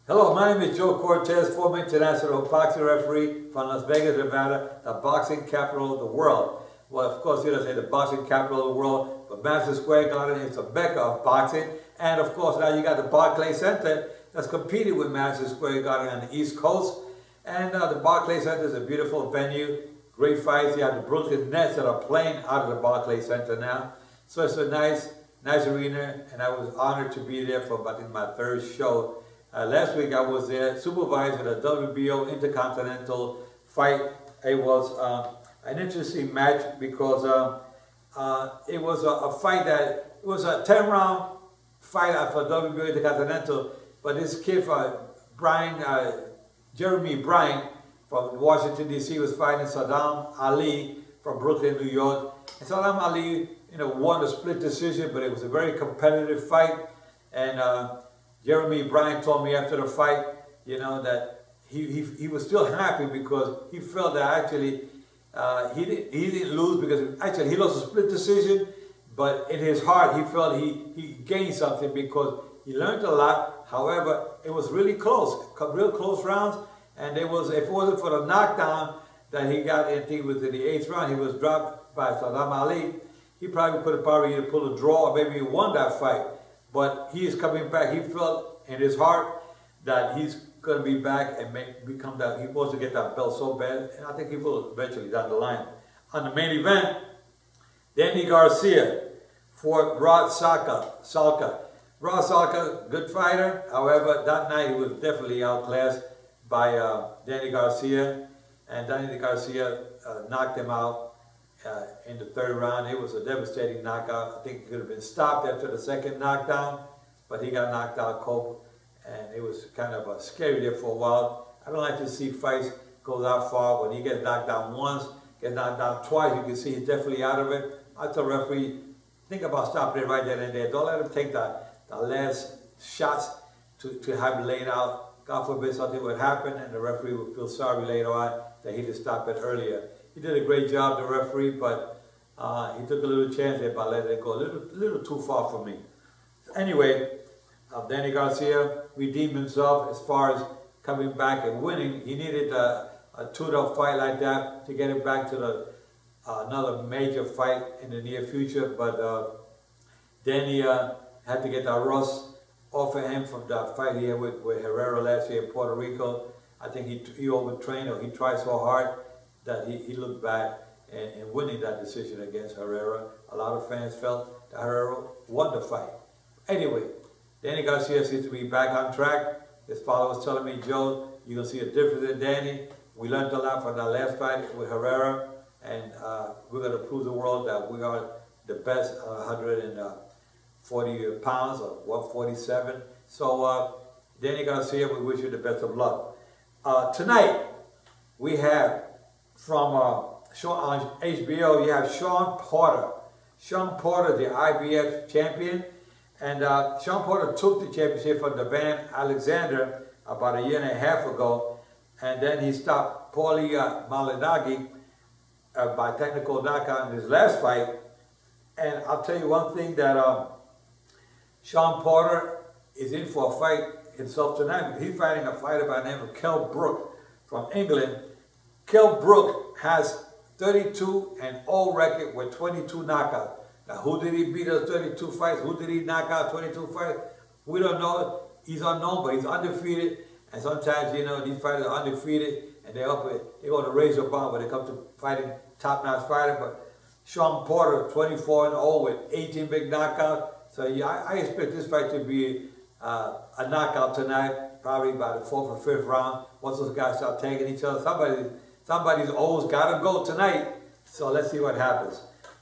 Hello, my name is Joe Cortez, former international boxing referee from Las Vegas, Nevada, the boxing capital of the world. Well, of course, you don't say the boxing capital of the world, but Madison Square Garden is a mecca of boxing. And of course, now you got the Barclays Center that's competing with Madison Square Garden on the East Coast. And the Barclays Center is a beautiful venue, great fights. You have the Brooklyn Nets that are playing out of the Barclays Center now. So it's a nice arena, and I was honored to be there for, I think, my third show. Last week I was there supervising the WBO Intercontinental fight. It was an interesting match because it was a fight that, it was a 10-round fight for WBO Intercontinental, but this kid from Jeremy Bryan from Washington, D.C. was fighting Saddam Ali from Brooklyn, New York. And Saddam Ali, won a split decision, but it was a very competitive fight. And Jeremy Bryan told me after the fight, that he was still happy because he felt that actually he didn't lose because actually he lost a split decision, but in his heart he felt he gained something because he learned a lot. However, it was really close, real close rounds, and if it wasn't for the knockdown that he got, I think it was in the 8th round, he was dropped by Saddam Ali. He probably could have pulled a draw or maybe he won that fight. But he is coming back. He felt in his heart that he's going to be back and become that. He wants to get that belt so bad, and I think he will eventually down the line. On the main event, Danny Garcia for Rod Salka. Rod Salka, good fighter. However, that night he was definitely outclassed by Danny Garcia, and Danny Garcia knocked him out in the 3rd round. It was a devastating knockout. I think it could have been stopped after the 2nd knockdown, but he got knocked out cold, and it was kind of scary there for a while. I don't like to see fights go that far. When he gets knocked down once, gets knocked down twice, you can see he's definitely out of it. I tell the referee, think about stopping it right then and there. Don't let him take the last shots to have it laid out. God forbid something would happen, and the referee would feel sorry later on that he didn't stop it earlier. He did a great job, the referee, but he took a little chance there by letting it go a little too far for me. Anyway, Danny Garcia redeemed himself as far as coming back and winning. He needed a two-up fight like that to get him back to another major fight in the near future, but Danny had to get that rust off of him from that fight he had with Herrera last year in Puerto Rico. I think he overtrained, or he tried so hard that he looked back in winning that decision against Herrera. A lot of fans felt that Herrera won the fight. Anyway, Danny Garcia seems to be back on track. His father was telling me, Joe, you're going to see a difference in Danny. We learned a lot from that last fight with Herrera, and we're going to prove the world that we are the best 140 pounds, or 147. So, Danny Garcia, we wish you the best of luck. Tonight, we have from on HBO, you have Shawn Porter. Shawn Porter, the IBF champion. And Shawn Porter took the championship from Devan Alexander about 1.5 years ago. And then he stopped Paulie Malignaggi by technical knockout in his last fight. And I'll tell you one thing, that Shawn Porter is in for a fight himself tonight. He's fighting a fighter by the name of Kell Brook from England. Kell Brook has 32-0 record with 22 knockouts. Now, who did he beat those 32 fights? Who did he knock out 22 fights? We don't know. He's unknown, but he's undefeated. And sometimes, these fighters are undefeated, and they go to raise their bar when they come to fighting top-notch fighter. But Shawn Porter, 24-0 with 18 big knockouts. So yeah, I expect this fight to be a knockout tonight, probably by the 4th or 5th round. Once those guys start taking each other, somebody's always got to go tonight. So let's see what happens.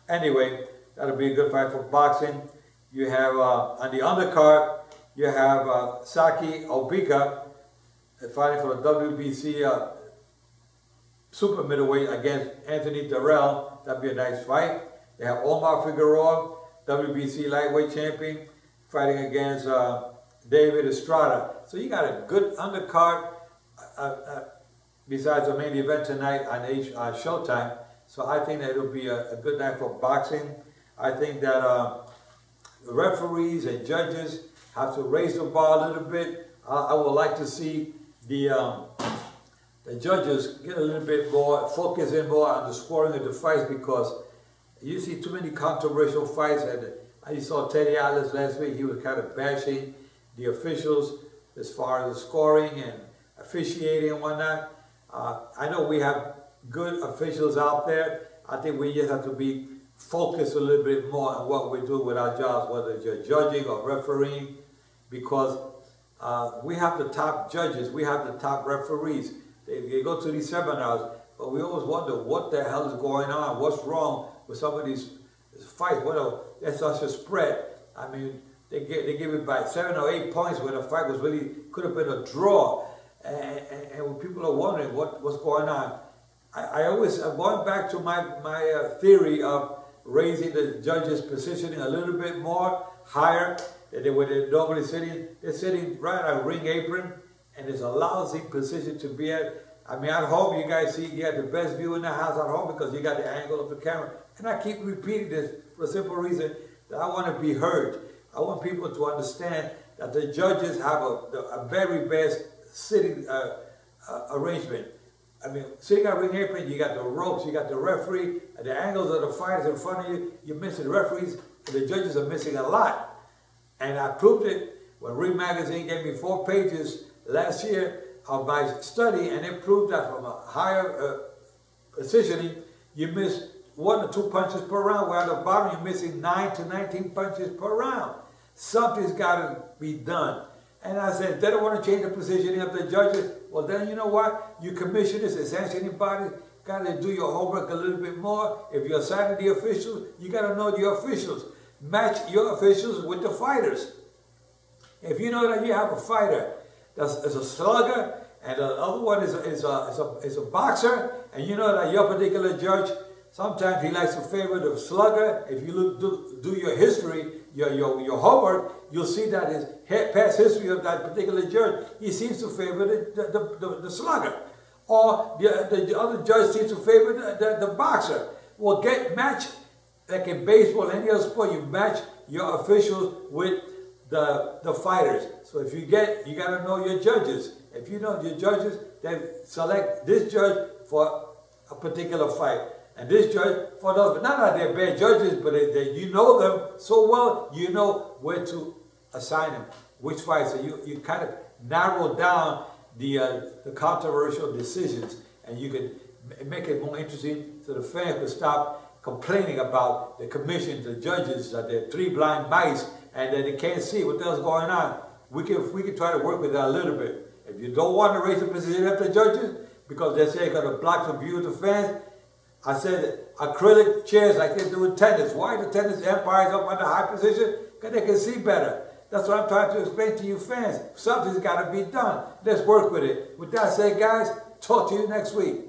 Anyway, that'll be a good fight for boxing. You have, on the undercard, you have Saki Obika fighting for the WBC super middleweight against Anthony Dirrell. That'd be a nice fight. They have Omar Figueroa, WBC lightweight champion, fighting against David Estrada. So you got a good undercard besides the main event tonight on Showtime. So I think that it'll be a good night for boxing. I think that referees and judges have to raise the bar a little bit I would like to see the judges get a little bit more, focus in more on the scoring of the fights, because you see too many controversial fights. And I saw Teddy Atlas last week. He was kind of bashing the officials as far as the scoring and officiating and whatnot. I know we have good officials out there. I think we just have to be focused a little bit more on what we do with our jobs, whether you're judging or refereeing, because we have the top judges, we have the top referees. They go to these seminars, but we always wonder what the hell is going on, what's wrong with some of these fights. There's such a spread. I mean, they give it by 7 or 8 points when the fight was really, could have been a draw. And when people are wondering what's going on, I always, going back to my theory of raising the judges' positioning a little bit more higher than where they're normally sitting. They're sitting right on a ring apron, and it's a lousy position to be at. I mean, at home, you guys see, you got the best view in the house at home because you got the angle of the camera. And I keep repeating this for a simple reason, that I want to be heard. I want people to understand that the judges have a very best sitting arrangement. I mean, sitting on ring apron, you got the ropes, you got the referee, and the angles of the fighters in front of you. You're missing the referees, and the judges are missing a lot. And I proved it when Ring Magazine gave me 4 pages last year of my study, and it proved that from a higher positioning, you miss 1 or 2 punches per round, where at the bottom you're missing 9 to 19 punches per round. Something's got to be done. And I said, they don't want to change the positioning of the judges. Well, then you know what? You commissioners and sanctioning bodies got to do your homework a little bit more. If you're assigning the officials, you got to know your officials. Match your officials with the fighters. If you know that you have a fighter that's a slugger, and the other one is a boxer, and you know that your particular judge, sometimes he likes to favor the slugger. If you do your history, your homework, you'll see that his past history of that particular judge, he seems to favor the slugger. Or the other judge seems to favor the boxer. Well, match, like in baseball, any other sport, you match your officials with the fighters. So if you got to know your judges. If you know your judges, then select this judge for a particular fight, and this judge for those. But not that they're bad judges, but you know them so well, you know where to assign them, which fights. So you kind of narrow down the controversial decisions, and you can make it more interesting so the fans can stop complaining about the commission, the judges, that they're 3 blind mice, and that they can't see what the hell's going on. We can try to work with that a little bit. If you don't want to raise the position of the judges, because they say it's going to block the view of the fans, I said acrylic chairs like they do in tennis. Why the tennis umpires up on the high position? Because they can see better. That's what I'm trying to explain to you fans. Something's got to be done. Let's work with it. With that said, guys, talk to you next week.